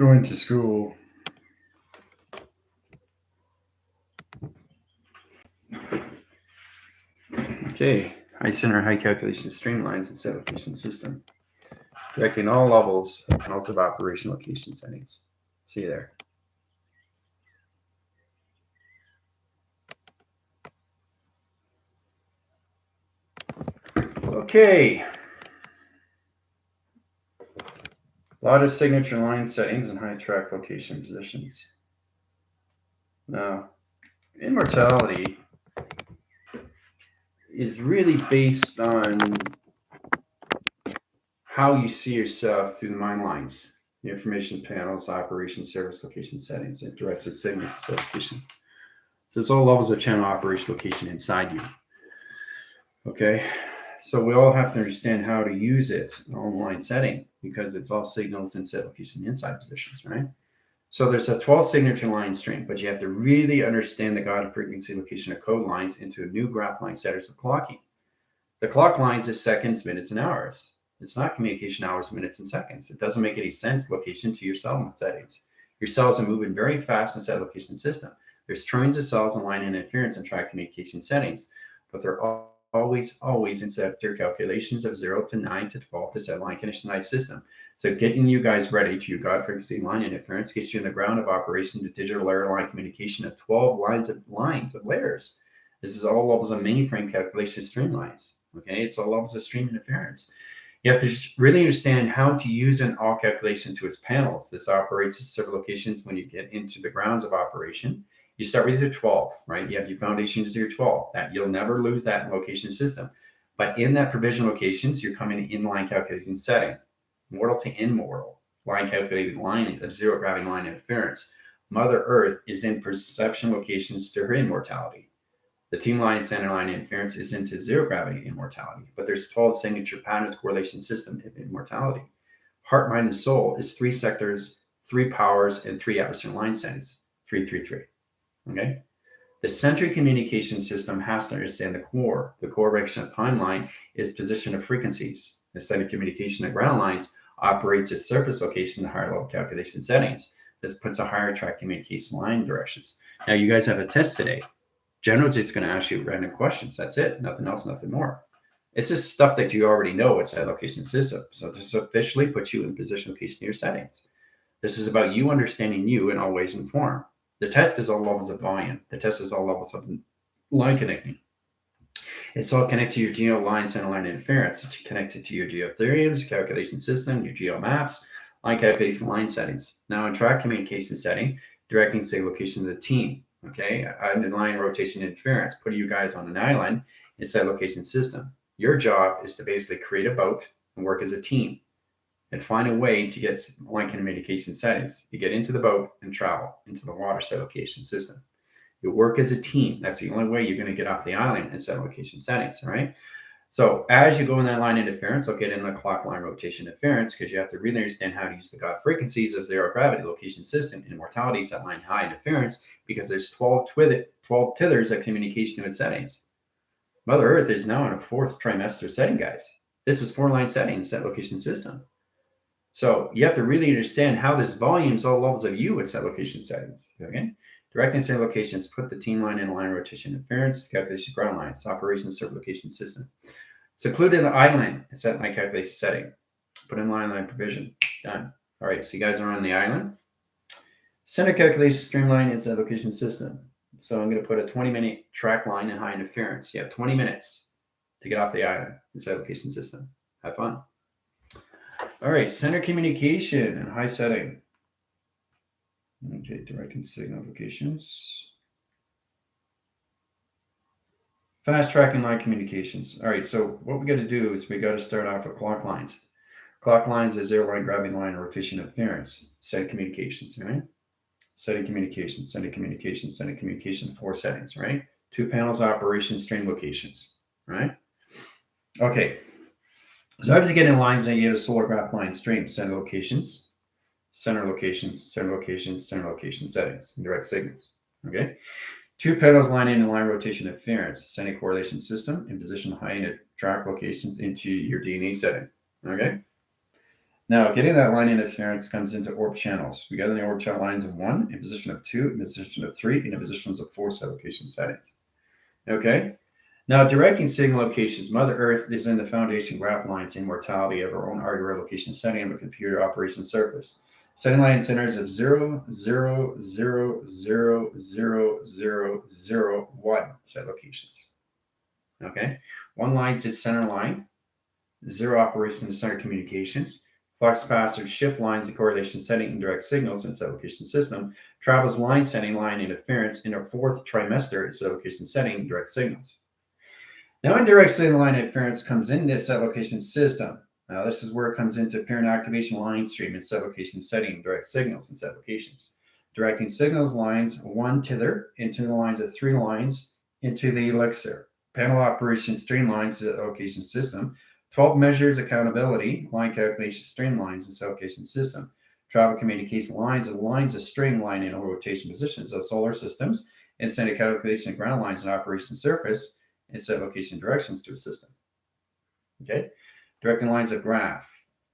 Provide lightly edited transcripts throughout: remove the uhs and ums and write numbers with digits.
going to school. Okay, high center, high calculation streamlines and set location system. Directing all levels of relative operation location settings. See you there. Okay. A lot of signature line settings and high track location positions. Now, Immortality is really based on how you see yourself through the mind lines, the information panels, operation, service location settings, and directed signals to location. So it's all levels of channel operation location inside you. Okay, so we all have to understand how to use it in online setting because it's all signals and set location inside positions, right? So there's a 12 signature line string, but you have to really understand the guided frequency location of code lines into a new graph line setters of clocking. The clock lines is seconds, minutes, and hours. It's not communication hours, minutes, and seconds. It doesn't make any sense location to your cell settings. Your cells are moving very fast in set location system. There's trillions of cells in line interference and track communication settings, but they're always in set their calculations of 0 to 9 to 12 to set line conditionalized system. So getting you guys ready to your God frequency line interference gets you in the ground of operation to digital layer line communication of 12 lines of layers. This is all levels of mainframe calculation streamlines. Okay, it's all levels of stream interference. You have to really understand how to use an all calculation to its panels. This operates at several locations when you get into the grounds of operation. You start with your 12, right? You have your foundation to your 12. That you'll never lose that in location system. But in that provision locations, you're coming in line calculation setting. Mortal to immortal, line calculated line of zero gravity line interference. Mother Earth is in perception locations to her immortality. The team line center line interference is into zero gravity immortality, but there's 12 signature patterns correlation system of immortality. Heart, mind, and soul is 3 sectors, 3 powers, and 3 adversarial line settings. 333. Okay. The century communication system has to understand the core. The core direction of timeline is position of frequencies. The center communication of ground lines operates at surface location and higher level calculation settings. This puts a higher track communication line directions. Now you guys have a test today. Generally, it's going to ask you random questions. That's it. Nothing else, nothing more. It's just stuff that you already know inside location system. So this officially puts you in position location of your settings. This is about you understanding you in all ways and form. The test is all levels of volume. The test is all levels of line connecting. It's all connected to your geo line center line interference. It's connected to your geotheorems, calculation system, your geo maps, line calculation line settings. Now in track communication setting, directing say location of the team. Okay, line rotation interference, putting you guys on an island inside location system. Your job is to basically create a boat and work as a team and find a way to get line communication settings. You get into the boat and travel into the water set location system. You work as a team. That's the only way you're going to get off the island and set location settings, all right? So as you go in that line interference, I'll get in the clock line rotation interference because you have to really understand how to use the God frequencies of zero gravity location system and immortality set line high interference because there's 12 tethers of communication with settings. Mother Earth is now in a 4th trimester setting, guys. This is 4-line settings, set location system. So you have to really understand how this volumes all levels of you at set location settings. Okay. Directing set locations, put the team line in line rotation interference, calculation ground lines, operation server location system. Secluded island, set my calculation setting. Put in line provision. Done. All right, so you guys are on the island. Center calculation streamline is a location system. So I'm going to put a 20-minute track line in high interference. You have 20 minutes to get off the island inside location system. Have fun. All right, center communication and high setting. Okay, directing signal locations. Fast tracking line communications. All right, so what we got to do is we got to start off with clock lines. Clock lines is zero line gravity line or rotation interference. Setting communications, right? Setting communications, setting communications, setting communication, 4 settings, right? 2 panels operation stream locations, right? Okay. So as you get in lines, then you have a solar graph line stream, center locations, center locations, center locations, center location settings, and direct signals. Okay. 2 panels line in and line rotation interference, sending correlation system and position high in track locations into your DNA setting. Okay. Now, getting that line interference comes into orb channels. We got in the orb channel lines of 1, in position of 2, in position of 3, and in positions of 4 set location settings. Okay? Now, directing signal locations. Mother Earth is in the foundation graph lines immortality of her own hardware location setting of a computer operation surface. Setting line centers of 0, 0, 0, 0, 0, 0, 0, 1 set locations. Okay? One line is center line, 0 operation to center communications. Flux capacitive shift lines and correlation setting and direct signals in its location system. Travels line setting line interference in a 4th trimester its location setting direct signals. Now, indirect signal line interference comes in this set location system. Now, this is where it comes into parent activation line stream and set location setting direct signals in set locations. Directing signals lines 1 tether into the lines of 3 lines into the elixir. Panel operation streamlines the location system. 12 measures accountability, line calculation streamlines in set location system. Travel communication lines of string line in rotation positions of solar systems and send a calculation of ground lines and operation surface and set location directions to a system. Okay, directing lines of graph,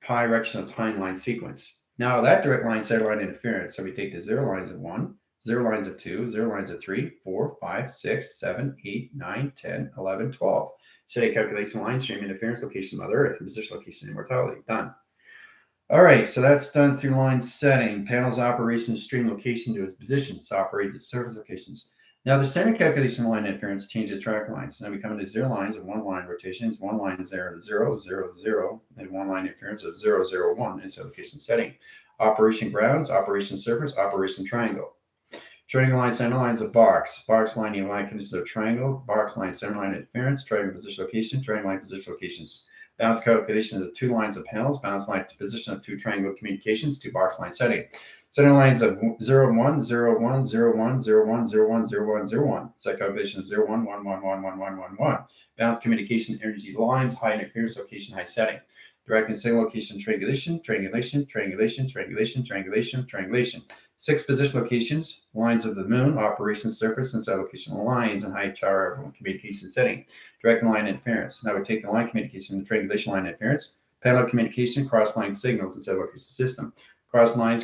pi direction of timeline sequence. Now that direct line satellite interference, so we take the 0 lines of 1, 0 lines of 2, 0 lines of 3, 4, 5, 6, 7, 8, 9, 10, 11, 12. Set a calculation line stream interference location Mother Earth and position location immortality. Done. All right, so that's done through line setting. Panels operation stream location to its positions, operated surface locations. Now the center calculation line interference changes track lines. Now we come into 0 lines of 1 line rotations, 1 line 0, 0, 0, 0, and 1 line interference of 0, 0, 1 in set location setting. Operation grounds, operation surface, operation triangle. Triangle line center lines of box line in line conditions of triangle, box line center line interference, triangle position location, triangle line position locations. Balance calculations of 2 lines of panels, balance line to position of 2 triangle communications, 2 box line setting. Center lines of 0, 1, 0, 1, 0, 1, 0, 1, 0, 1, 0, 1, 0, 1. Set calculation of 0, 1, 1, 1, 1, 1, 1, 1, 1. Balance communication energy lines, high interference location, high setting. Directing signal location triangulation, triangulation, triangulation, triangulation, triangulation, triangulation. 6 position locations, lines of the moon, operation surface, and set location lines and high tower communication setting. Directing line interference. Now we take the line communication and triangulation line interference. Panel communication, cross line signals and set location system. Cross line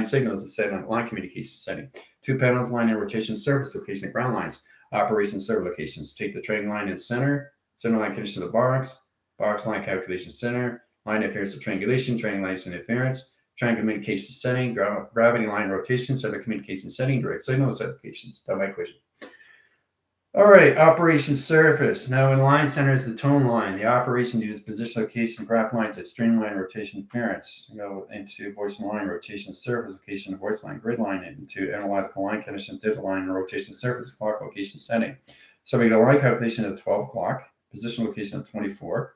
signals and set line communication setting. 2 panels, line and rotation surface location and ground lines. Operation server locations. Take the triangle line in center line condition of the box line calculation center, line interference of triangulation, triangulation interference, triangle communication setting, gravity line rotation, center communication setting, direct signal set locations. Done by equation. All right, operation surface. Now in line center is the tone line. The operation uses position location graph lines at streamline rotation interference. Go into voice and line rotation surface location, voice line grid line into analogical line condition, digital line rotation surface clock location setting. So we get a line calculation of 12 o'clock, position location of 24,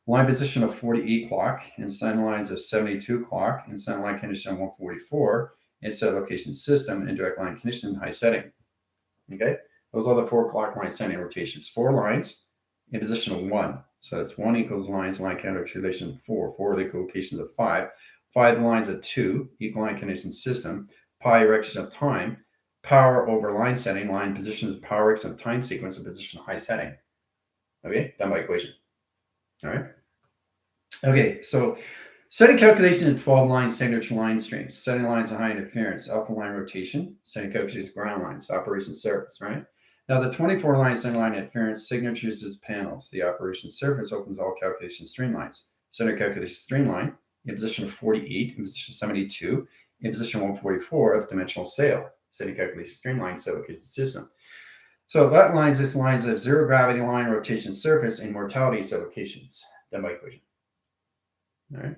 line position of 48 o'clock, and center lines of 72 o'clock, and center line condition of 144, and set location system and direct line condition high setting. Okay. Those are the 4 o'clock line setting rotations. 4 lines in position of 1. So it's 1 equals lines, line calculation of 4. 4 equal locations of 5. 5 lines of 2, equal line condition system. Pi direction of time. Power over line setting, line positions, power direction of time sequence of position high setting. Okay, done by equation. All right. Okay, so setting calculation in 12 line signature line streams. Setting lines of high interference, alpha line rotation. Setting calculations ground lines, operation surface, right? Now, the 24 line center line interference signatures as panels. The operation surface opens all calculation streamlines. Center calculation streamline in position of 48, in position 72, in position 144 of dimensional sail. Setting calculation streamline set location system. So that lines this lines of 0 gravity line rotation surface and mortality set locations. Done by equation. All right.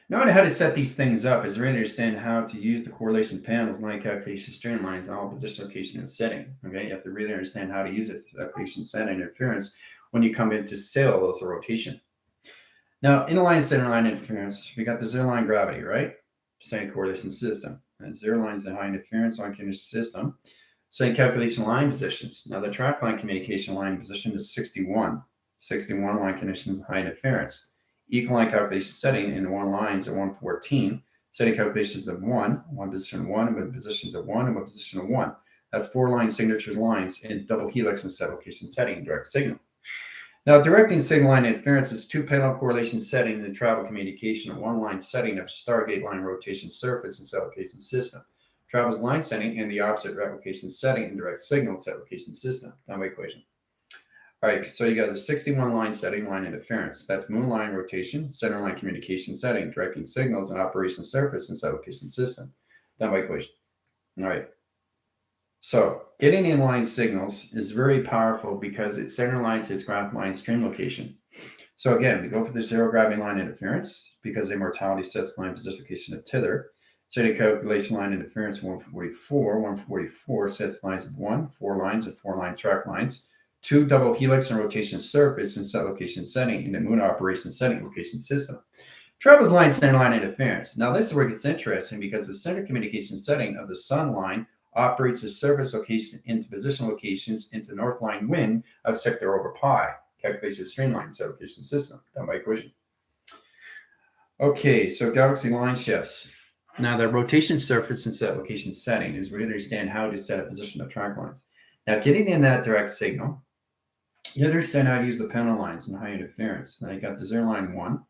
Now how to set these things up is really understand how to use the correlation panels, line calculation, streamlines, all position, location, and setting. Okay, you have to really understand how to use it, location, setting, interference when you come into sail with the rotation. Now, in a line center line interference, we got the 0 line gravity, right? Setting correlation system. And 0 lines in high interference line condition system. Setting calculation line positions. Now, the track line communication line position is 61. 61 line conditions high interference. Equal line calculation setting in 1 lines at 114, setting calculations of 1 position of 1, with positions of 1, and 1 position of 1. That's 4 line signature lines in double helix and set location setting, direct signal. Now, directing signal line interference is two panel correlation setting in the travel communication, one line setting of Stargate line rotation surface and set location system. Travel's line setting and the opposite replication setting in direct signal set location system. Now my equation. All right, so you got the 61 line setting line interference. That's moon line rotation, center line communication setting, directing signals and operation surface and set location system. Now my equation. All right. So getting inline signals is very powerful because it center lines its graph line stream location. So again, we go for the zero gravity line interference because Immortality sets line position location of tither. So the calculation line interference 144. 144 sets lines of 1, 4 lines and 4 line track lines, 2 double helix and rotation surface and set location setting in the moon operation setting location system. Travels line center line interference. Now this is where it gets interesting because the center communication setting of the sun line operates the surface location into position locations into north line wind of sector over pi. Calculates the streamline set location system. Done by equation. Okay, so galaxy line shifts. Now the rotation surface and set location setting is we understand how to set a position of track lines. Now getting in that direct signal, you understand how to use the panel lines and high interference. Now you got the zero line 1.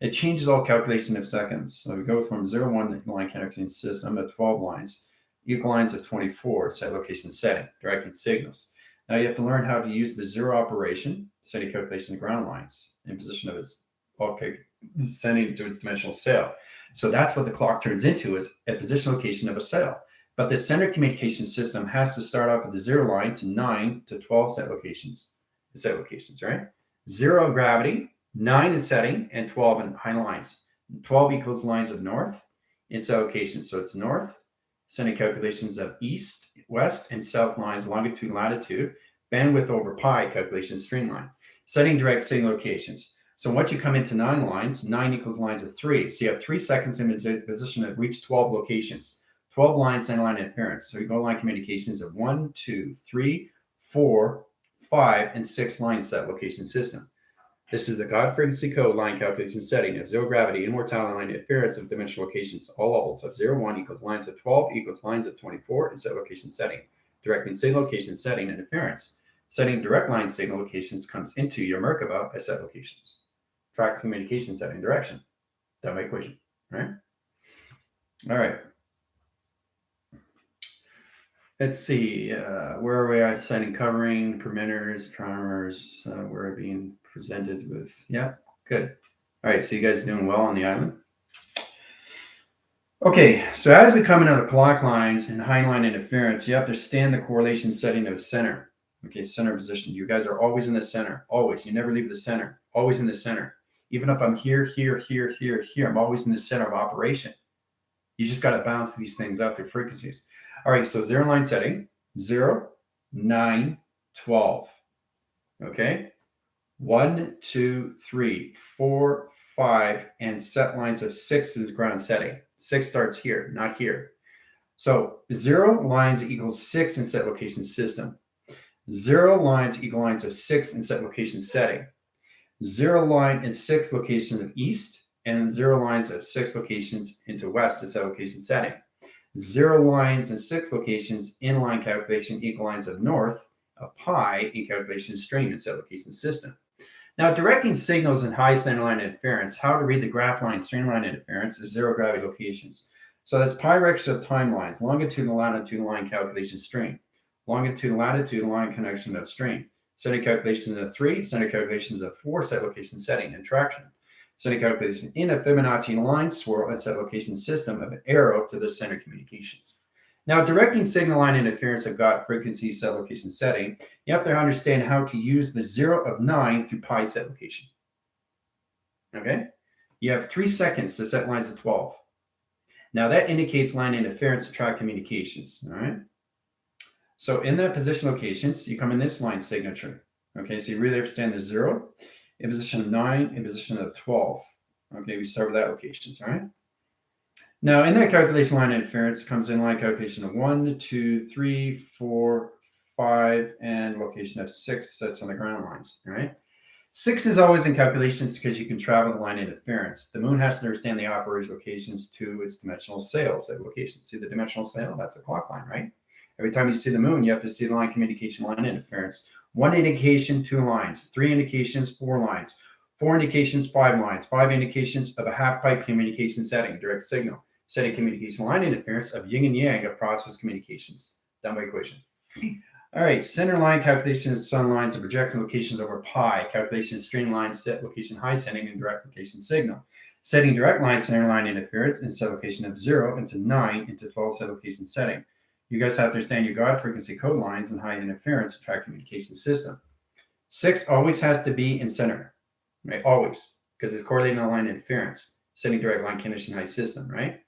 It changes all calculation of seconds. So we go from 0, 1 line calculation system to 12 lines. Equal lines of 24, set location setting, directing signals. Now you have to learn how to use the zero operation, setting calculation of ground lines in position of its sending to its dimensional sail. So that's what the clock turns into, is a position location of a sail. But the center communication system has to start off with the 0 line to 9 to 12 set locations, right? 0 gravity, 9 in setting, and 12 in high lines. 12 equals lines of north in set location. So it's north, sending calculations of east, west, and south lines, longitude, latitude, bandwidth over pi, calculation streamline. Setting direct signal locations. So once you come into 9 lines, 9 equals lines of 3. So you have 3 seconds in the position to reach 12 locations. 12 lines, center line interference. So you go line communications of 1, 2, 3, 4, 5, and 6 lines set location system. This is the God frequency code line calculation setting of zero gravity, immortality line interference of dimensional locations, all levels of 0, 1 equals lines of 12 equals lines of 24 and set location setting. Directing signal location setting interference. Setting direct line signal locations comes into your Merkaba as set locations. Track communication setting direction. That my equation, right? All right. Let's see, where are we at? Setting covering, perimeters, primers, we're being presented with, yeah, good. All right, so you guys are doing well on the island. Okay, so as we come into the clock lines and high line interference, you have to stand the correlation setting of center. Okay, center position. You guys are always in the center, always. You never leave the center, always in the center. Even if I'm here, I'm always in the center of operation. You just got to balance these things out through frequencies. All right, so 0 line setting, 0, 9, 12. Okay, 1, 2, 3, 4, 5, and set lines of 6 is ground setting. 6 starts here, not here. So 0 lines equals 6 in set location system. 0 lines equal lines of 6 in set location setting. 0 line and 6 locations of east, and 0 lines of 6 locations into west in set location setting. 0 lines and 6 locations in line calculation equal lines of north of pi in calculation stream in set location system. Now, directing signals in high center line interference, how to read the graph line streamline interference is zero gravity locations. So that's pi rection of timelines, longitude and latitude line calculation stream, longitude and latitude line connection of stream, setting calculations of 3, center calculations of 4, set location setting and traction. Setting calculation in a Fibonacci line swirl and set location system of an arrow to the center communications. Now, directing signal line interference of God frequency set location setting, you have to understand how to use the 0 of 9 through pi set location. Okay? You have 3 seconds to set lines of 12. Now, that indicates line interference to track communications. All right? So in that position locations, you come in this line signature. Okay, so you really understand the 0. In position of 9, in position of 12. Okay, we start with that locations, all right? Now, in that calculation line interference comes in line calculation of 1, 2, 3, 4, 5, and location of 6 sets on the ground lines, all right? 6 is always in calculations because you can travel the line interference. The moon has to understand the operator's locations to its dimensional sails at location. See the dimensional sail? That's a clock line, right? Every time you see the moon, you have to see the line communication line interference. 1 indication, 2 lines. 3 indications, 4 lines. 4 indications, 5 lines. 5 indications of a half-pipe communication setting, direct signal. Setting communication line interference of yin and yang of process communications. Done by equation. All right, center line calculation is sun lines and projection locations over pi. Calculation is string line set location high setting and direct location signal. Setting direct line center line interference in set location of 0 into 9 into 12 set location setting. You guys have to understand your God frequency code lines and high interference track communication system. 6 always has to be in center, right? Always, because it's correlating to line interference. Setting direct line condition high system, right?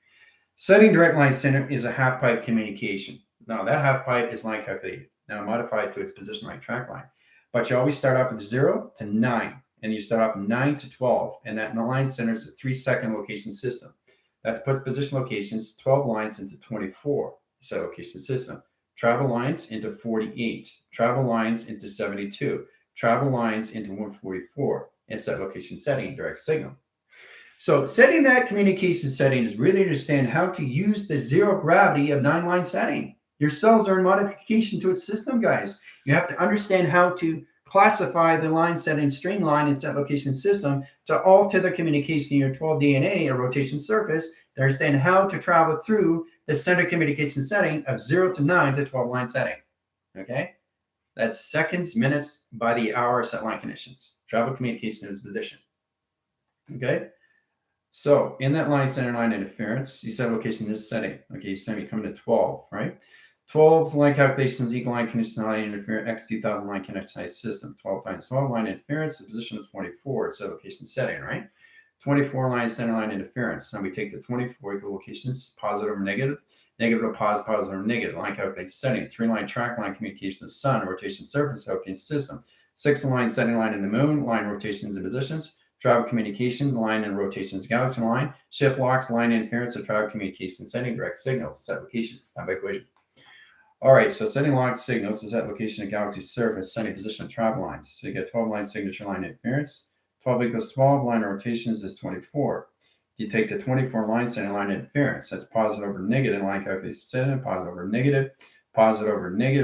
Setting direct line center is a half pipe communication. Now that half pipe is line calculated. Now modified to its position line track line. But you always start off with 0 to 9, and you start off 9 to 12, and that line center is a 3-second location system. That puts position locations 12 lines into 24 set location system. Travel lines into 48, travel lines into 72, travel lines into 144, and set location setting direct signal. So setting that communication setting is really understand how to use the zero gravity of 9-line setting. Your cells are in modification to its system, guys. You have to understand how to classify the line setting, string line, and set location system to alter the communication in your 12 DNA or rotation surface to understand how to travel through the center communication setting of 0 to 9 to 12 line setting. Okay? That's seconds, minutes by the hour set line conditions. Travel communication is position. Okay? So in that line center line interference, you set location in this setting. Okay, you set me coming to 12, right? 12 line calculations equal line condition line interference x 2000 line connection system. 12 times 12 line interference, the position of 24, set location setting, right? 24 line center line interference. Now we take the 24 equal locations, positive over negative, negative to positive, positive over negative. Line calculation setting, 3-line track line communication of the sun, rotation surface, location system. 6-line setting line in the moon, line rotations and positions. Travel communication, line and rotations, galaxy line, shift locks, line interference of travel communication, setting direct signals, set locations, time by equation. All right, so setting locked signals is that location of galaxy surface, setting position of travel lines. So you get 12-line signature line interference. 12 equals 12, line rotations is 24. You take the 24-line setting line interference. That's positive over negative line calculation setting, positive over negative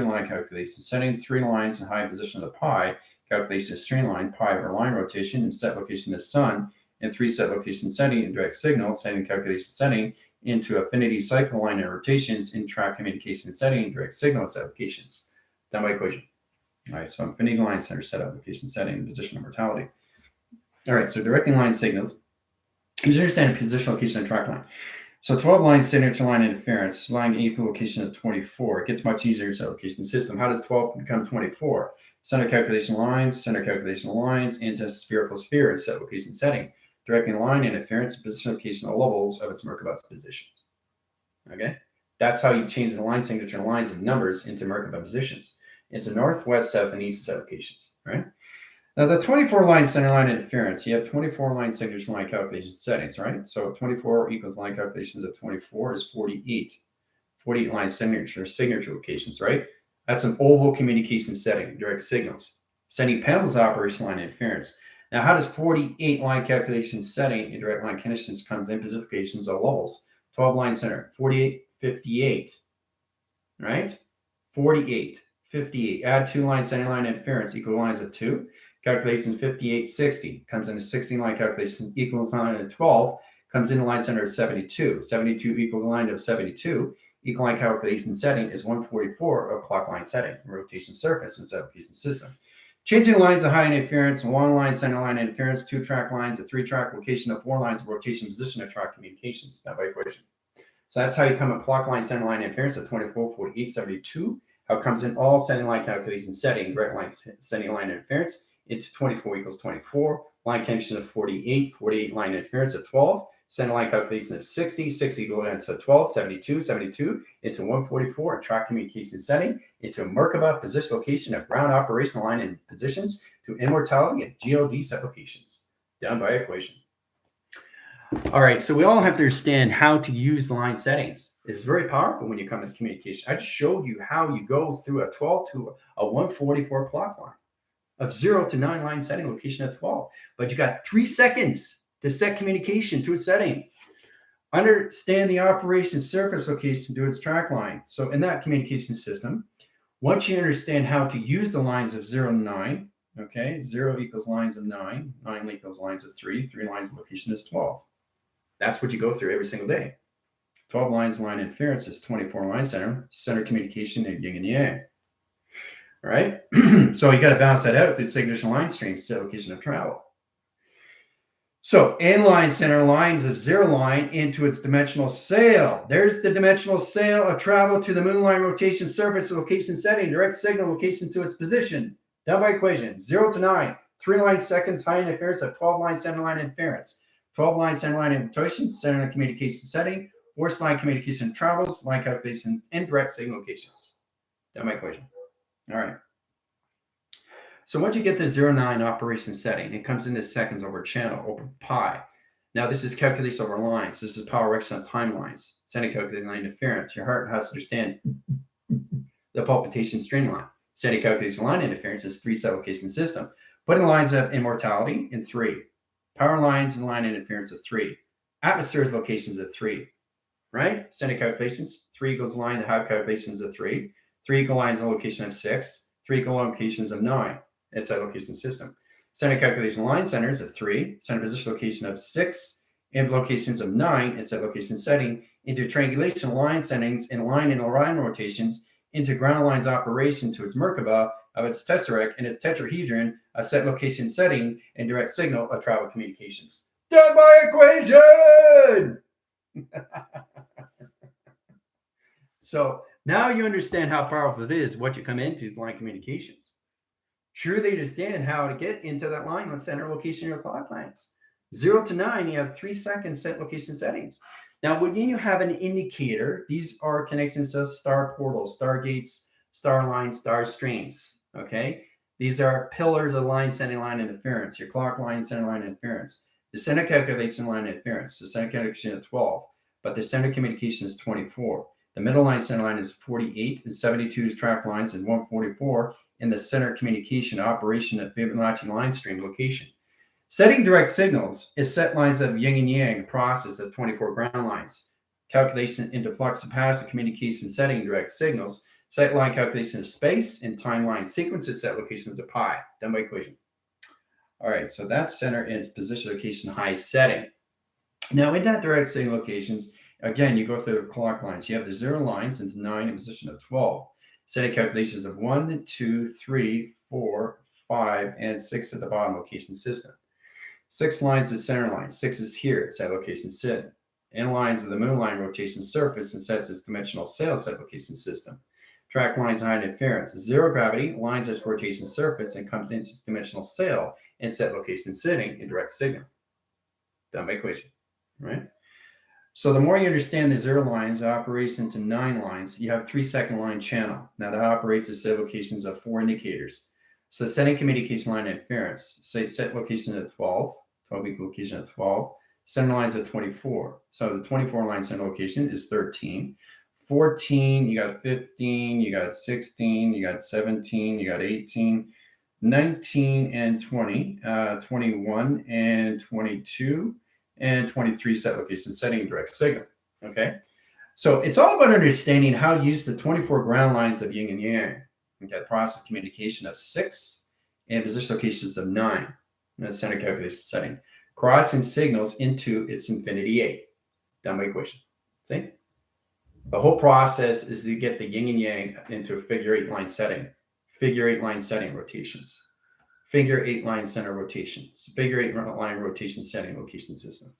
line calculation setting. 3 lines in high position of the pi. Calculation string line, pi over line rotation, and set location of sun, and 3 set location setting and direct signal, setting calculation setting into affinity cycle line and rotations in track communication setting, direct signal set locations. Done by equation. All right, so affinity line center set application setting and position immortality. All right, so directing line signals. You should understand position, location, and track line. So 12 line signature line interference, line equal location of 24. It gets much easier set location system. How does 12 become 24? Center calculation lines into spherical sphere and set location setting. Directing line interference and position location of levels of its Merkaba positions. Okay? That's how you change the line signature lines of numbers into Merkaba positions, into north, west, south, and east set locations, right? Now, the 24-line center line interference, you have 24-line signature line calculation settings, right? So 24 equals line calculations of 24 is 48. 48 line signature locations, right? That's an oval communication setting, direct signals. Sending panels operation line interference. Now, how does 48 line calculation setting and direct line conditions comes in positions of levels? 12 line center, 48, 58, right? 48, 58. Add 2 line center line interference equal lines of 2. Calculation 58, 60 comes into 16 line calculation equals line of 12 comes into line center of 72. 72 equal line of 72. Equal line calculation setting is 144 of clock line setting, rotation surface and set location system. Changing lines of high interference, 1 line center line interference, 2 track lines, a 3-track location of 4 lines of rotation position of track communications. That by equation. So that's how you come at clock line center line interference of 24, 48, 72. How it comes in all setting line calculation setting, direct line setting line interference into 24 equals 24. Line condition of 48, 48 line interference of 12. Center line calculation of 60, 60 equals to 12, 72, 72 into 144, a track communication setting into a Merkaba position location of ground operational line and positions to immortality and GOD set locations. Done by equation. All right, so we all have to understand how to use the line settings. It's very powerful when you come to communication. I just showed you how you go through a 12 to a 144 clock line of 0 to 9 line setting location of 12. But you got 3 seconds to set communication to a setting. Understand the operation surface location to its track line. So in that communication system, once you understand how to use the lines of 0 and 9, okay, 0 equals lines of 9, 9 equals lines of 3, 3 lines of location is 12. That's what you go through every single day. 12 lines line interference is 24 line center communication and yin and yang. All right, so you got to balance that out through signature line streams, set location of travel. So N-line center lines of 0 line into its dimensional sail. There's the dimensional sail of travel to the moon line rotation surface location setting, direct signal location to its position. Done by equation. 0 to 9, 3 line seconds high interference of 12 line center line interference. 12 line center line rotation, center communication setting, force line communication travels, line calculation, and direct signal locations. Done by equation. All right. So once you get the 0-9 operation setting, it comes into seconds over channel over pi. Now this is calculated over lines. This is power direction on timelines. Setting calculated line interference. Your heart has to understand the palpitation string line. Setting calculated line interference is 3 set location system. Putting lines of immortality in 3. Power lines and line interference of 3. Atmospheres locations of 3. Right? Setting calculations. 3 equals line to have calculations of 3. 3 equal lines of location of 6. 3 equal locations of 9. SI location system. Center calculation line centers of 3, center position location of 6, and locations of 9 is set location setting into triangulation line settings and line and line rotations into ground lines operation to its Merkaba of its tesseract and its tetrahedron, a set location setting and direct signal of travel communications. Done by equation! So now you understand how powerful it is, what you come into line communications. Sure, they understand how to get into that line with center location of your clock lines. 0 to 9, you have 3 seconds set location settings. Now, when you have an indicator, these are connections of star portals, star gates, star lines, star streams. Okay, these are pillars of line setting line interference. Your clock line center line interference. The center calculation line interference. The center calculation is 12, but the center communication is 24. The middle line center line is 48, and 72 is track lines, and 144 in the center communication operation of Fibonacci line stream location. Setting direct signals is set lines of yin and yang process of 24 ground lines. Calculation into flux capacitor communication setting direct signals. Set line calculation of space and timeline sequences set locations of pi. Done by equation. All right, so that's center in its position location high setting. Now in that direct signal locations, again, you go through the clock lines. You have the 0 lines into 9 in position of 12. Setting calculations of 1, 2, 3, 4, 5, and 6 at the bottom location system. 6 lines is center line. 6 is here. It's at location set. N lines of the moon line rotation surface and sets its dimensional sail set location system. Track lines high interference. 0 gravity lines its rotation surface and comes into its dimensional sail and set location setting in direct signal. Done by equation. Right? So the more you understand the 0 lines operates into 9 lines, you have 3 second line channel. Now that operates at set locations of 4 indicators. So setting communication line interference, say set location at 12 equal location at 12, center lines at 24. So the 24 line center location is 13. 14, you got 15, you got 16, you got 17, you got 18, 19 and 20, 21 and 22. And 23 set location setting direct signal. Okay, so it's all about understanding how to use the 24 ground lines of yin and yang. Okay, process communication of 6 and position locations of 9. And the center calculation setting. Crossing signals into its infinity 8. Done by equation. See? The whole process is to get the yin and yang into a figure 8 line setting. Figure 8 line setting rotations. Figure 8 line center rotations. Figure 8 line rotation setting location system.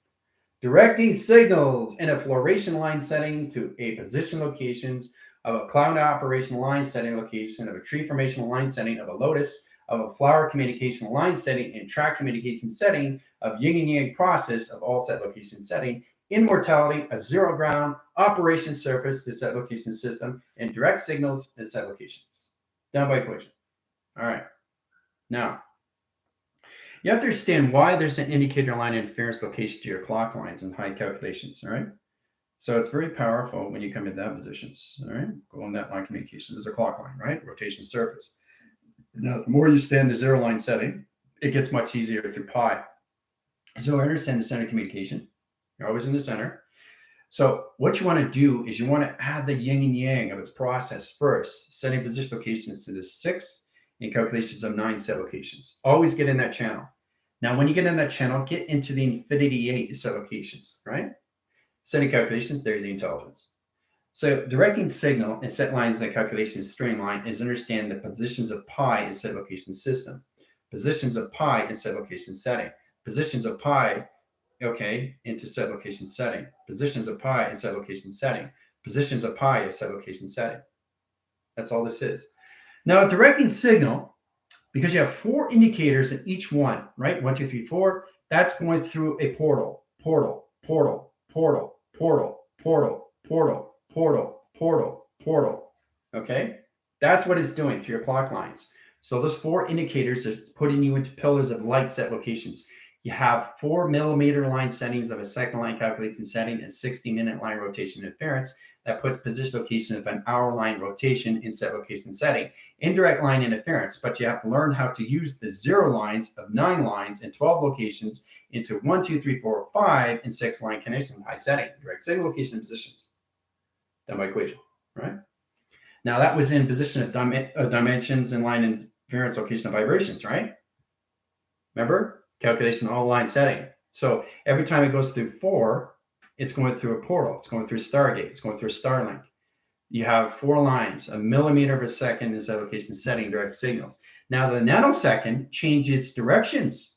Directing signals in a fluoration line setting to a position locations of a cloud operation line setting location of a tree formation line setting of a lotus of a flower communication line setting and track communication setting of yin and yang process of all set location setting. Immortality of 0 ground operation surface to set location system and direct signals to set locations. Done by equation. All right. Now, you have to understand why there's an indicator line interference location to your clock lines and high calculations, all right? So it's very powerful when you come in that positions, all right? Go on that line communication. There's a clock line, right? Rotation surface. Now, the more you stand the 0 line setting, it gets much easier through pi. So I understand the center communication. You're always in the center. So what you want to do is you want to add the yin and yang of its process first, setting position locations to the 6 and calculations of 9 set locations. Always get in that channel. Now, when you get in that channel, get into the infinity 8 set locations, right? Setting calculations, there's the intelligence. So directing signal and set lines and calculations streamline is understand the positions of pi in set location system. Positions of pi in set location setting. Positions of pi, okay, into set location setting. Positions of pi in set location setting. Positions of pi in set location setting. That's all this is. Now, directing signal, because you have 4 indicators in each one, right? 1, 2, 3, 4. That's going through a portal, portal, portal, portal, portal, portal, portal, portal, portal, portal. Okay? That's what it's doing through your clock lines. So those 4 indicators are putting you into pillars of light set locations. You have 4 millimeter line settings of a second line calculation setting and 60-minute line rotation interference that puts position location of an hour line rotation in set location setting. Indirect line interference, but you have to learn how to use the 0 lines of 9 lines and 12 locations into 1, 2, 3, 4, 5, and 6 line connection with high setting. Direct signal location and positions. Done by equation, right? Now that was in position of dimensions and line interference location of vibrations, right? Remember? Calculation all line setting. So every time it goes through 4, it's going through a portal. It's going through a Stargate. It's going through a Starlink. You have 4 lines, a millimeter per second is location setting direct signals. Now the nanosecond changes directions,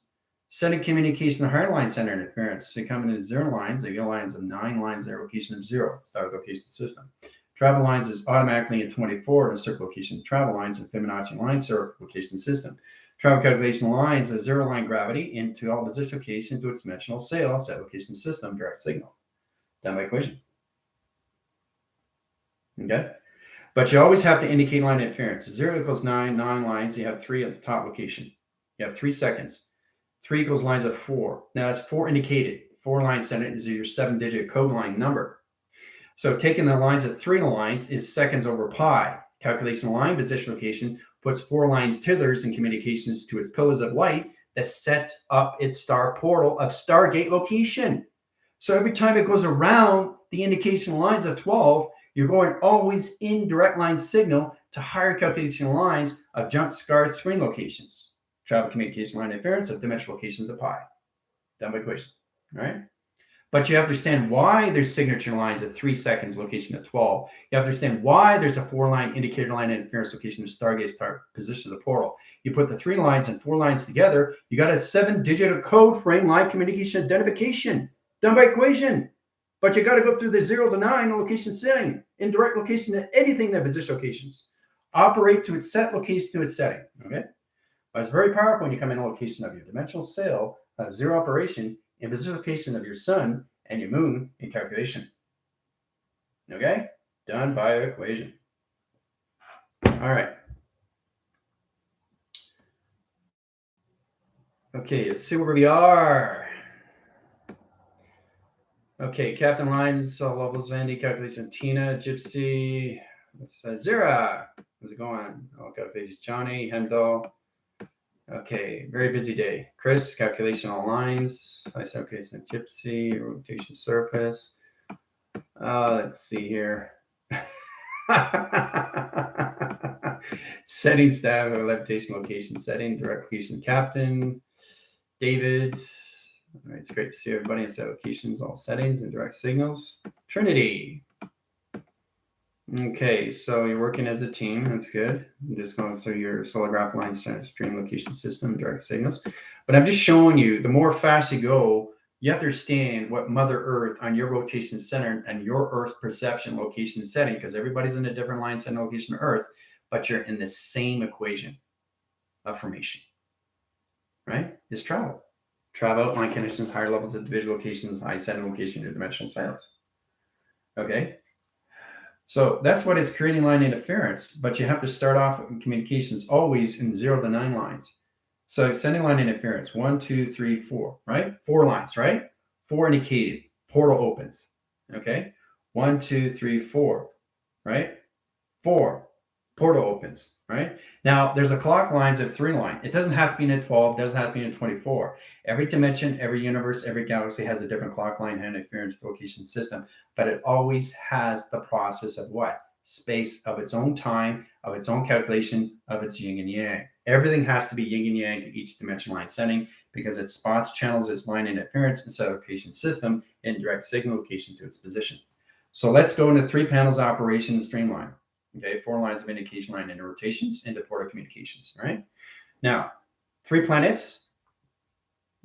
setting communication to higher line center interference. So you come into 0 lines, you get lines of 9 lines, their location of 0, start location system. Travel lines is automatically in 24 in circle location travel lines and Fibonacci line circle location system. Travel calculation lines a 0 line gravity into all position location to its dimensional sail set location system direct signal. Done by equation. Okay. But you always have to indicate line interference. 0 equals 9, 9 lines. You have 3 at the top location. You have 3 seconds. 3 equals lines of 4. Now that's 4 indicated. 4 lines center is your 7-digit code line number. So taking the lines of 3 lines is seconds over pi. Calculation line position location puts 4 line tethers and communications to its pillars of light that sets up its star portal of Stargate location. So every time it goes around the indication lines of 12, you're going always in direct line signal to higher calculation lines of jump scarred screen locations. Travel communication line interference of dimensional locations of pi. Done by equation. All right? But you have to understand why there's signature lines at 3 seconds, location at 12. You have to understand why there's a 4-line indicator line interference location of Stargate start position of the portal. You put the 3 lines and 4 lines together, you got a 7-digit code frame line communication identification. Done by equation. But you got to go through the 0 to 9 location setting, indirect location to anything that position locations. Operate to its set location to its setting. Okay? But it's very powerful when you come in a location of your dimensional sail of 0 operation in position location of your sun and your moon in calculation. Okay? Done by equation. All right. Okay, let's see where we are. Okay, Captain Lines, all levels, Andy, calculation, Tina, Gypsy, Zira. How's it going? Oh, calculations, Johnny, Hemdahl. Okay, very busy day. Chris, calculation all lines. Ice calculation, Gypsy, rotation surface. Let's see here. Setting staff, levitation location setting, direct location captain. David. All right, it's great to see everybody in set locations, all settings, and direct signals. Trinity. Okay, so you're working as a team. That's good. I'm just going through your solar graph line stream location system, direct signals. But I'm just showing you, the more fast you go, you have to understand what Mother Earth on your rotation center and your Earth perception location setting, because everybody's in a different line center location of Earth, but you're in the same equation of formation, right? Is travel. Travel, line conditions, higher levels of division locations, high center location, your dimensional silence. Okay? So that's what is creating line interference, but you have to start off in communications always in 0 to 9 lines. So extending line interference, 1, 2, 3, 4, right? 4 lines, right? 4 indicated, portal opens, okay? 1, 2, 3, 4, right? 4, portal opens, right? Now, there's a clock lines of 3 line. It doesn't have to be in a 12, doesn't have to be in a 24. Every dimension, every universe, every galaxy has a different clock line and interference location system, but it always has the process of what? Space of its own time, of its own calculation, of its yin and yang. Everything has to be yin and yang to each dimension line setting because it spots, channels its line interference and set location system and direct signal location to its position. So let's go into 3 panels operation and streamline. Okay, 4 lines of indication line and rotations into portal communications, right? Now, 3 planets,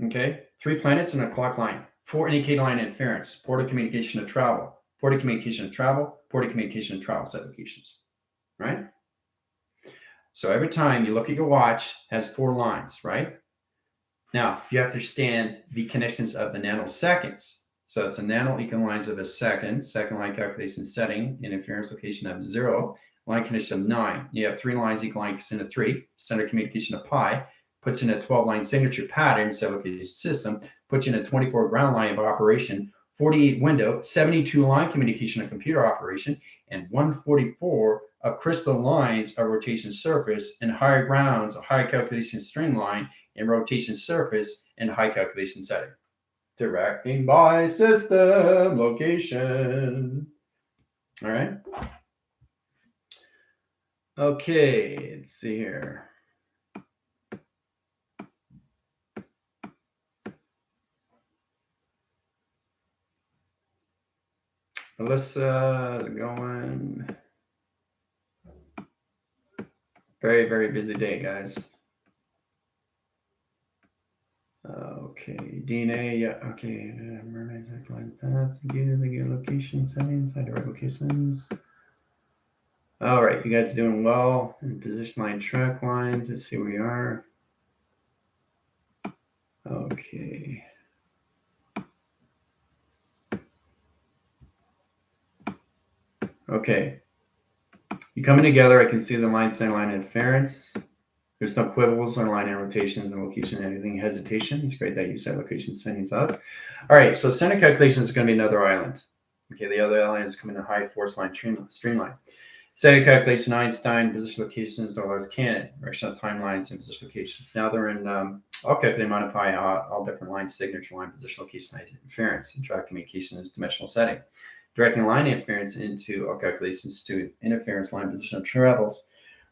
okay, 3 planets and a clock line, 4 indicator line interference, portal communication to travel, portal communication to travel, portal communication to travel set locations, right? So every time you look at your watch, has 4 lines, right? Now, you have to understand the connections of the nanoseconds. So it's a nano equal lines of a second line calculation setting, interference location of 0, line condition of 9. You have 3 lines equal line condition of 3, center communication of pi, puts in a 12-line signature pattern, set location system, puts in a 24 ground line of operation, 48 window, 72 line communication of computer operation, and 144 of crystal lines of rotation surface and higher grounds of high calculation streamline and rotation surface and high calculation setting. Directing by system location. All right. Okay, let's see here. Alyssa, how's it going? Very, very busy day, guys. Okay, DNA, yeah, okay. Mermaids, line paths, again, location settings, hide direct locations. All right, you guys are doing well. And position line track lines, let's see where we are. Okay. Okay. You coming together, I can see the line, center line interference. There's no quibbles on line and rotations and location, anything hesitation. It's great that you set location settings up. All right, so center calculation is going to be another island. Okay, the other island is coming to high force line streamline. Center calculation, Einstein, position locations, dollars canon, directional timelines, and position locations. Now they're in, I'll calculate and modify all different lines, signature line, position location, interference, and track communications, dimensional setting. Directing line interference into all calculations to interference line position of travels.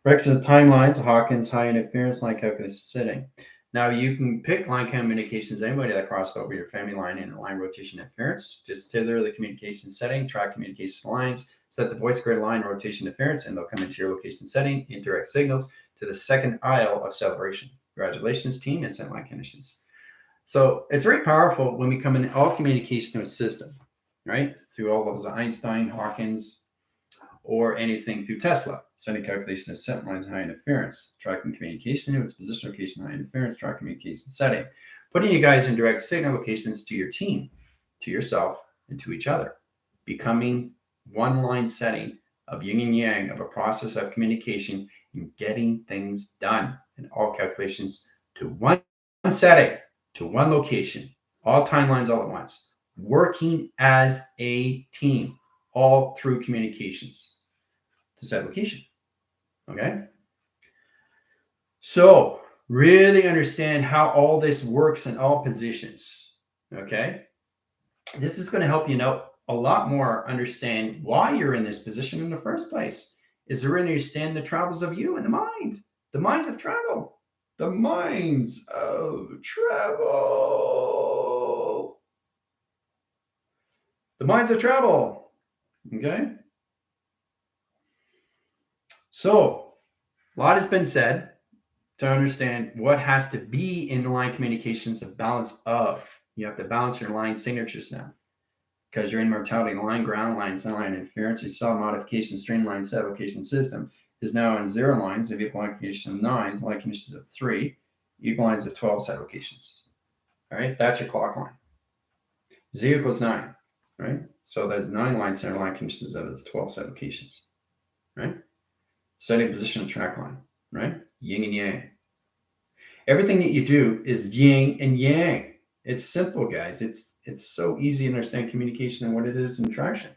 Records of timelines, Hawkins, high interference line calculation setting. Now you can pick line communications, anybody that crossed over your family line and line rotation interference. Just tether the communication setting, track communication lines, set the voice grid line rotation interference, and they'll come into your location setting, indirect signals to the second aisle of celebration. Congratulations, team, and set line conditions. So it's very powerful when we come in all communication to a system, right? Through all those Einstein, Hawkins, or anything through Tesla. Sending calculation of set lines, high interference, tracking communication to its position location, high interference, track communication setting. Putting you guys in direct signal locations to your team, to yourself, and to each other. Becoming one line setting of yin and yang of a process of communication and getting things done in all calculations to one setting, to one location, all timelines all at once. Working as a team, all through communications to set location. Okay. So really understand how all this works in all positions. Okay. This is going to help you know a lot more, understand why you're in this position in the first place. Is to understand the travels of you and the mind, the minds of travel, the minds of travel, the minds of travel. Okay. So, a lot has been said to understand what has to be in the line communications, the balance of. You have to balance your line signatures now because you're in Immortality. Line, ground line, center line interference. You saw modification, streamline, set location system is now in 0 lines of equal line conditions of 9, line conditions of 3, equal lines of 12 set locations. All right, that's your clock line. Z equals 9, right? So that's 9 line, center line conditions of 12 set locations, right? Setting position of track line, right? Yin and yang. Everything that you do is yin and yang. It's simple, guys. It's so easy to understand communication and what it is in traction.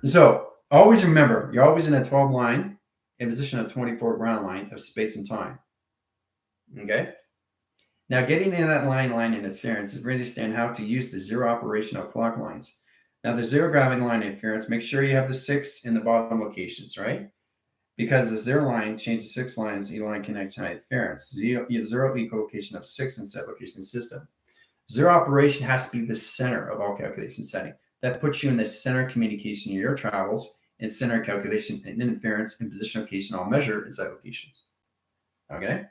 So always remember, you're always in a 12 line in position of 24 ground line of space and time. Okay? Now, getting in that line interference is really understand how to use the zero operational clock lines. Now, the zero gravity line interference, make sure you have the 6 in the bottom locations, right? Because the zero line changes 6 lines, E line connection interference. Zero equal location of 6 in set location system. Zero operation has to be the center of all calculation setting. That puts you in the center communication of your travels and center calculation and interference and position location all measured in set locations. Okay?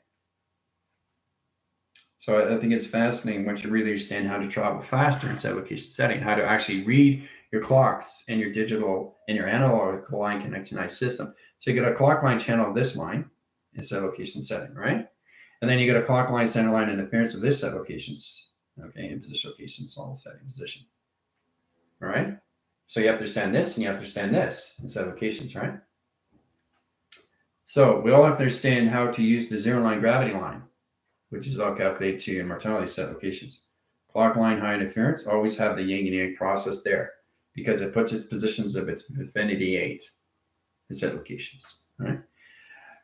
So I think it's fascinating once you really understand how to travel faster in set location setting, how to actually read your clocks and your digital and your analog line connectionized system. So you get a clock line channel of this line in set location setting, right? And then you get a clock line center line interference of this set locations, okay, in position locations, all setting position. All right? So you have to understand this and you have to understand this in set locations, right? So we all have to understand how to use the zero line gravity line, which is all calculated to Immortality set locations. Clock line high interference, always have the yin and yang process there because it puts its positions of its infinity 8 in set locations, right?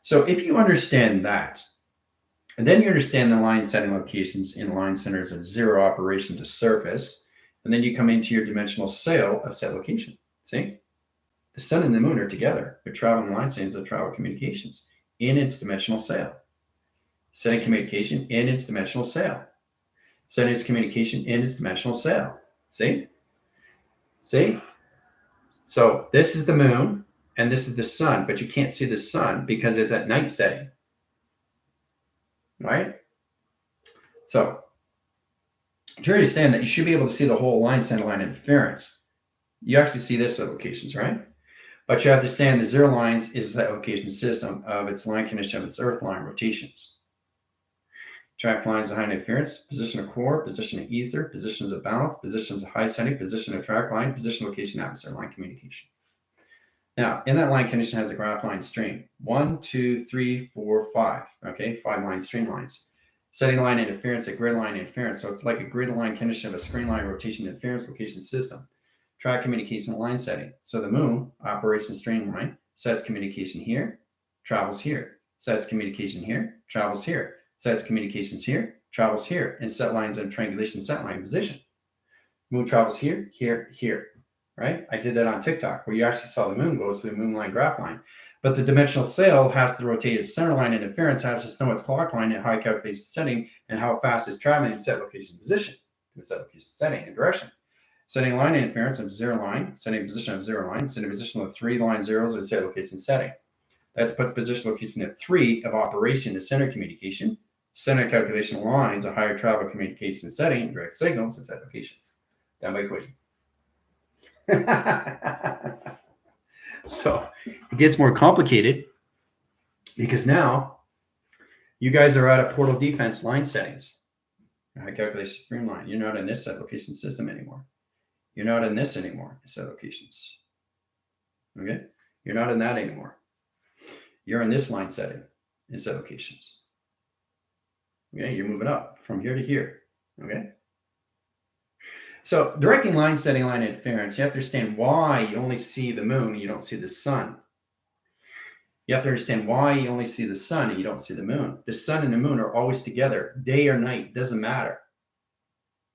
So if you understand that, and then you understand the line setting locations in line centers of zero operation to surface, and then you come into your dimensional sail of set location. See? The sun and the moon are together with traveling line settings of travel communications in its dimensional sail. Setting communication in its dimensional sail. Setting its communication in its dimensional sail. See? See? So this is the moon and this is the sun, but you can't see the sun because it's at night setting. Right? So to understand that, you should be able to see the whole line center line interference. You actually see this at locations, right? But you have to understand the zero lines is that location system of its line condition of its earth line rotations. Track lines of high interference, position of core, position of ether, positions of balance, positions of high setting, position of track line, position, location, atmosphere, line communication. Now, in that line condition has a graph line stream. 1, 2, 3, 4, 5. Okay, 5 line streamlines. Setting line interference, a grid line interference. So it's like a grid line condition of a screen line rotation interference location system. Track communication line setting. So the moon, operation streamline, sets communication here, travels here. Sets communication here, travels here. Sets communications here, travels here. And set lines in triangulation set line position. Moon travels here, here, here. Right? I did that on TikTok where you actually saw the moon goes through the moon line graph line. But the dimensional sail has to rotate its center line interference, has to know its clock line at high calculation setting and how fast it's traveling in set location position to a set location setting and direction. Setting line interference of zero line, setting position of zero line, setting position of 3 line zeros at set location setting. That puts position location at 3 of operation to center communication. Center calculation lines a higher travel communication setting, direct signals to set locations. Down by equation. So it gets more complicated because now you guys are at a portal defense line settings. High calculation streamline. You're not in this set location system anymore. You're not in this anymore, set locations. Okay? You're not in that anymore. You're in this line setting in set locations. Okay? You're moving up from here to here. Okay? So directing line setting line interference, you have to understand why you only see the moon and you don't see the sun. You have to understand why you only see the sun and you don't see the moon. The sun and the moon are always together, day or night, doesn't matter.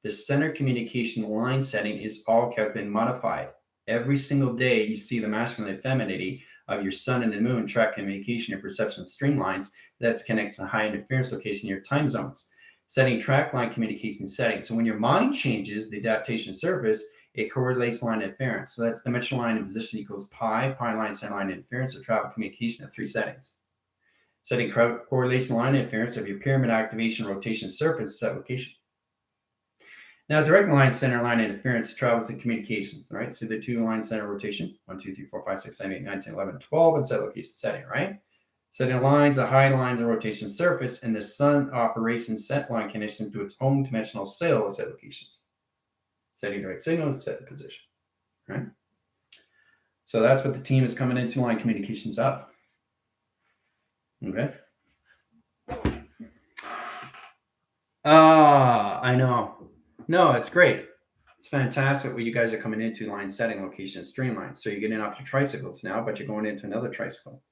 The center communication line setting is all calculated and modified. Every single day you see the masculine and femininity of your sun and the moon track communication and perception streamlines that's connected to high interference location in your time zones. Setting track line communication settings. So when your mind changes the adaptation surface, it correlates line interference. So that's dimensional line and position equals pi line center line interference of travel communication at 3 settings. Setting correlation line interference of your pyramid activation rotation surface set location. Now, direct line center line interference travels in communications, right? So the 2 line center rotation, 1, 2, 3, 4, 5, 6, 7, 8, 9, 10, 11, 12, and set location setting, right? Setting lines, a high lines of rotation surface, and the sun operation set line connection to its own dimensional sail of set locations. Setting direct signal, set the position, right? So that's what the team is coming into line communications up. Okay. I know. No, it's great. It's fantastic what you guys are coming into line setting location streamline. So you're getting off your tricycles now, but you're going into another tricycle.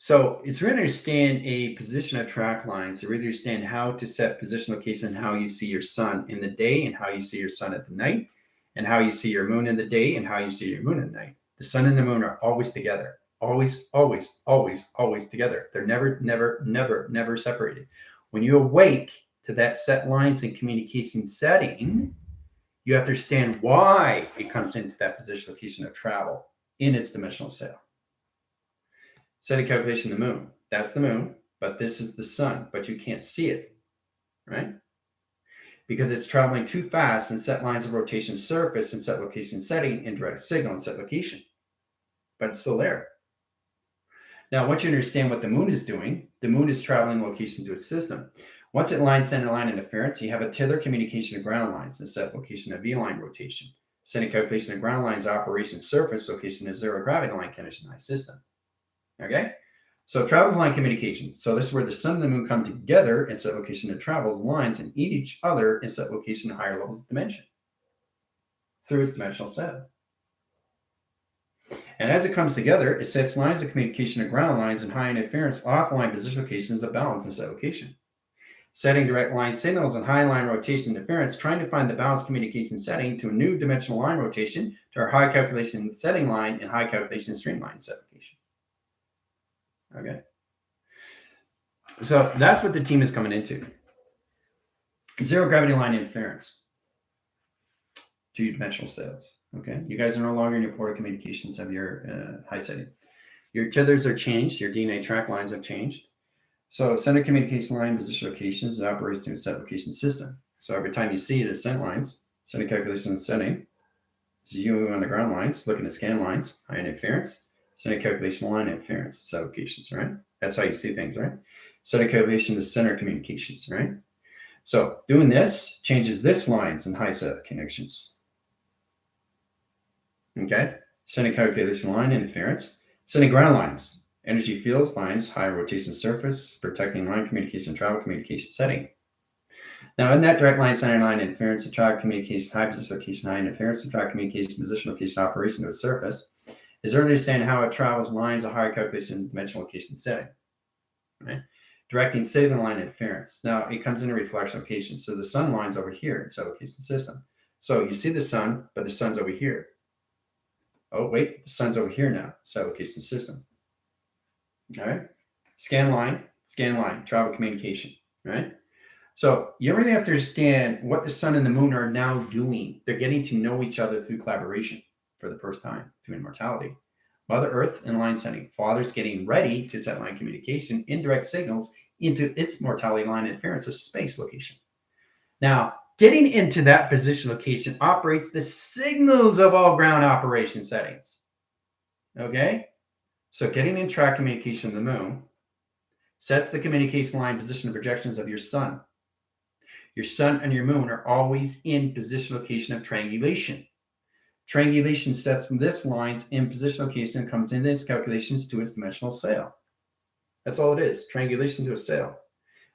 So it's really understand a position of track lines to really understand how to set position, location, and how you see your sun in the day and how you see your sun at the night, and how you see your moon in the day and how you see your moon at night. The sun and the moon are always together. Always, always, always, always together. They're never, never, never, never separated. When you awake to that set lines and communication setting, you have to understand why it comes into that position, location of travel in its dimensional sail. Setting calculation of the moon. That's the moon, but this is the sun, but you can't see it, right? Because it's traveling too fast and set lines of rotation surface and set location setting in direct signal and set location. But it's still there. Now, once you understand what the moon is doing, the moon is traveling location to its system. Once it lines center line interference, you have a tether communication of ground lines and set location of V-line rotation. Setting calculation of ground lines operation surface location of zero gravity line condition high system. Okay, so travel line communication. So this is where the sun and the moon come together and set location of travel lines and eat each other and set location of higher levels of dimension through its dimensional set. And as it comes together, it sets lines of communication of ground lines and high interference offline position locations of balance and set location. Setting direct line signals and high line rotation interference, trying to find the balance communication setting to a new dimensional line rotation to our high calculation setting line and high calculation streamline set location. Okay. So that's what the team is coming into. Zero gravity line interference. Two-dimensional sails. Okay. You guys are no longer in your port of communications of your high setting. Your tethers are changed. Your DNA track lines have changed. So center communication line, position locations, and operates in a set location system. So every time you see the center lines, center calculation and setting, so you on the ground lines, looking at scan lines, high interference, center calculation line interference, set locations, right? That's how you see things, right? Center calculation is center communications, right? So doing this changes this lines and high set connections. Okay, center calculation line interference, setting ground lines, energy fields lines, high rotation surface, protecting line communication, travel communication setting. Now in that direct line, center line interference, and travel communication, high position location, high interference, and travel communication, position location operation to a surface, is understanding how it travels lines of higher calculation dimensional location setting, right? Directing signal line interference. Now it comes into reflection location. So the sun line's over here in set location system. So you see the sun, but the sun's over here. Oh, wait, the sun's over here now, set location system. All right, scan line, travel communication, right? So you really have to understand what the sun and the moon are now doing. They're getting to know each other through collaboration for the first time through immortality. Mother Earth and line setting. Father's getting ready to set line communication, indirect signals into its mortality line interference of space location. Now, getting into that position location operates the signals of all ground operation settings. Okay? So getting in track communication of the moon sets the communication line position and projections of your sun. Your sun and your moon are always in position location of triangulation. Triangulation sets this lines in position location and comes in its calculations to its dimensional sail. That's all it is, triangulation to a sail.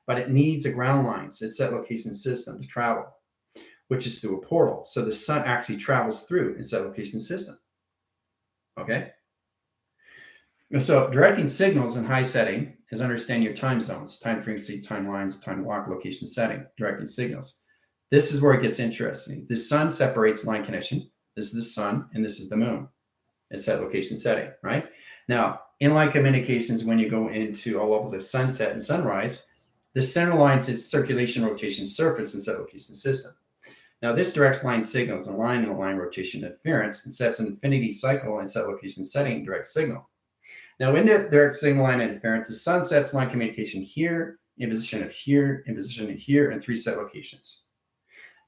But it needs a ground lines, its set location system to travel, which is through a portal. So the sun actually travels through its set location system. Okay? So directing signals in high setting is understanding your time zones, time frequency, time lines, time walk, location setting, directing signals. This is where it gets interesting. The sun separates line connection. This is the sun and this is the moon. It's set location setting, right? Now, in line communications, when you go into all levels of sunset and sunrise, the center lines is circulation, rotation, surface, and set location system. Now, this directs line signals and line and line rotation interference and sets an infinity cycle and set location setting direct signal. Now, in the direct signal line interference, the sun sets line communication here, in position of here, in position of here, and 3 set locations.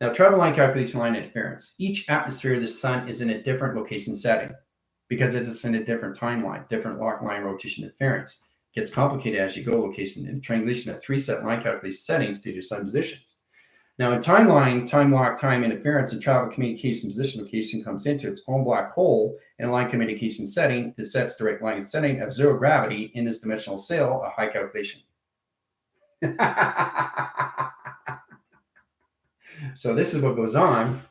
Now, travel line calculation line interference. Each atmosphere of the sun is in a different location setting because it is in a different timeline, different lock line rotation interference. It gets complicated as you go location and triangulation of 3 set line calculation settings due to sun positions. Now, in timeline, time lock, time interference, and travel communication position location comes into its own black hole and line communication setting that sets direct line setting of zero gravity in this dimensional sail of high calculation. So this is what goes on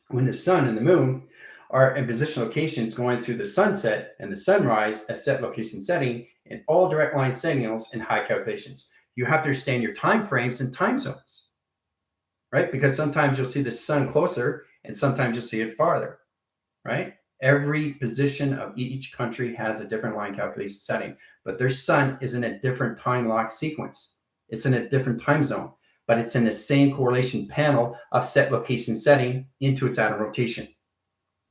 when the sun and the moon are in position locations going through the sunset and the sunrise as set location setting in all direct line signals and high calculations. You have to understand your time frames and time zones, right? Because sometimes you'll see the sun closer and sometimes you'll see it farther, right? Every position of each country has a different line calculation setting, but their sun is in a different time lock sequence. It's in a different time zone, but it's in the same correlation panel of set location setting into its atom rotation.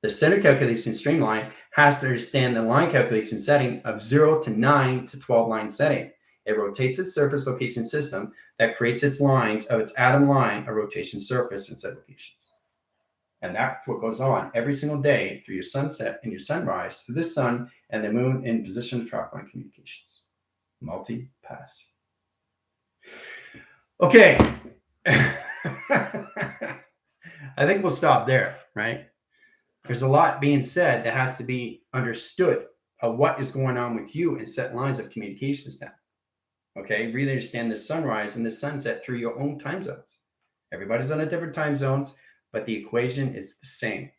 The center calculation streamline has to understand the line calculation setting of 0 to 9 to 12 line setting. It rotates its surface location system that creates its lines of its atom line of rotation surface and set locations. And that's what goes on every single day through your sunset and your sunrise, through the sun and the moon in position of track line communications. Multi-pass. Okay. I think we'll stop there, right? There's a lot being said that has to be understood of what is going on with you and set lines of communications now. Okay, really understand the sunrise and the sunset through your own time zones. Everybody's on a different time zones, but the equation is the same.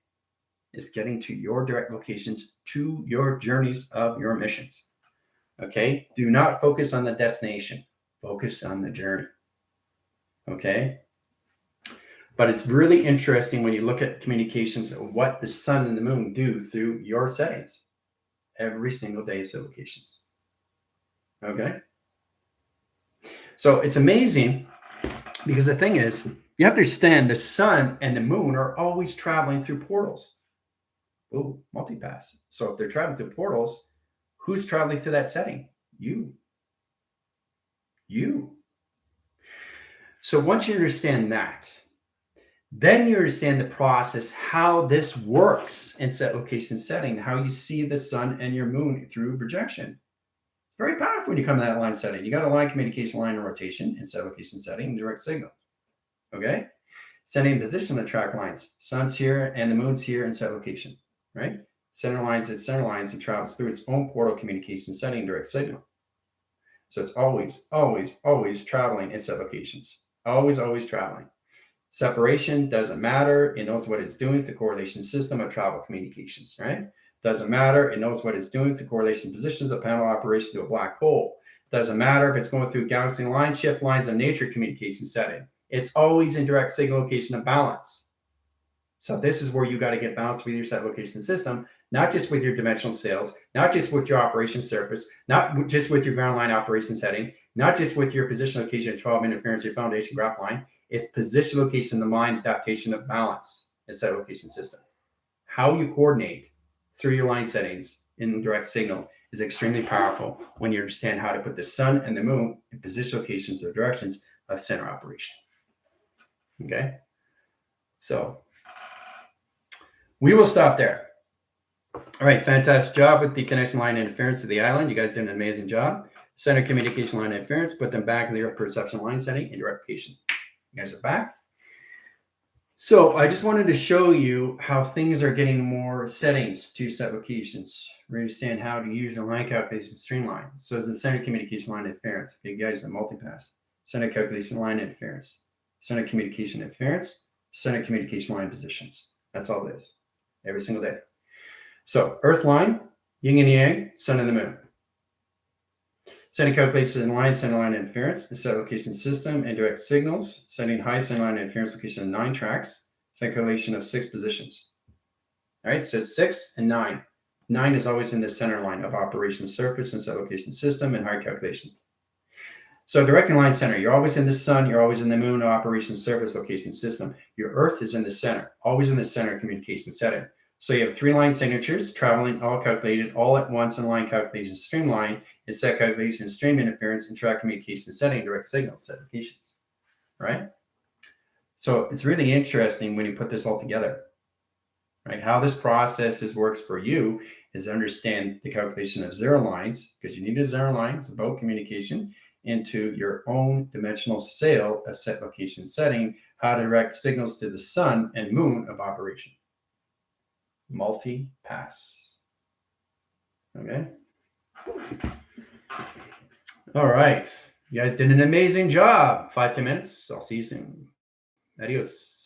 It's getting to your direct locations, to your journeys of your missions. Okay, do not focus on the destination. Focus on the journey. Okay, but it's really interesting when you look at communications of what the sun and the moon do through your settings every single day set locations. Okay, so it's amazing because the thing is, you have to understand the sun and the moon are always traveling through portals. Oh, multipass. So if they're traveling through portals, who's traveling through that setting? You. So once you understand that, then you understand the process, how this works in set location setting, how you see the sun and your moon through projection. Very powerful when you come to that line setting. You got a line communication, line of rotation in set location setting, and direct signal. Okay? Setting position of the track lines. Sun's here and the moon's here in set location, right? Center lines and travels through its own portal communication setting, direct signal. So it's always traveling in set locations. Always traveling. Separation doesn't matter. It knows what it's doing with the correlation system of travel communications, right? Doesn't matter. It knows what it's doing with the correlation positions of panel operation to a black hole. Doesn't matter if it's going through galaxy line shift lines of nature communication setting. It's always in direct signal location of balance. So this is where you got to get balanced with your set location system, not just with your dimensional sails, not just with your operation surface, not just with your ground line operation setting, not just with your position location of 12 interference, your foundation graph line. It's position location, the line adaptation of balance in set location system. How you coordinate through your line settings in direct signal is extremely powerful when you understand how to put the sun and the moon in position locations or directions of center operation. Okay, so we will stop there. All right, fantastic job with the connection line interference to the island. You guys did an amazing job. Center communication line interference, put them back in the earth perception line setting in direct location. You guys are back. So I just wanted to show you how things are getting more settings to set locations. We understand how to use your line calculation streamline. So the center communication line interference. Okay, guys, a multipass. Center calculation line interference. Center communication interference. Center communication line positions. That's all it is. Every single day. So Earth line, yin and yang, sun and the moon. Center calculation line, center line interference, the set location system, and direct signals, setting high center line interference location of 9 tracks, center calculation of 6 positions. All right, so it's 6 and 9. 9 is always in the center line of operation surface and set location system and high calculation. So directing line center, you're always in the sun, you're always in the moon operation surface location system. Your Earth is in the center, always in the center communication setting. So you have 3 line signatures traveling, all calculated, all at once in line calculation streamline, and set calculation stream interference and track communication setting direct signal set locations, right? So it's really interesting when you put this all together, right? How this process works for you is understand the calculation of 0 lines, because you need a 0 line, it's about communication, into your own dimensional sail of set location setting, how to direct signals to the sun and moon of operation. Multi-pass. Okay. All right. You guys did an amazing job. 5 to 10 minutes. I'll see you soon. Adios.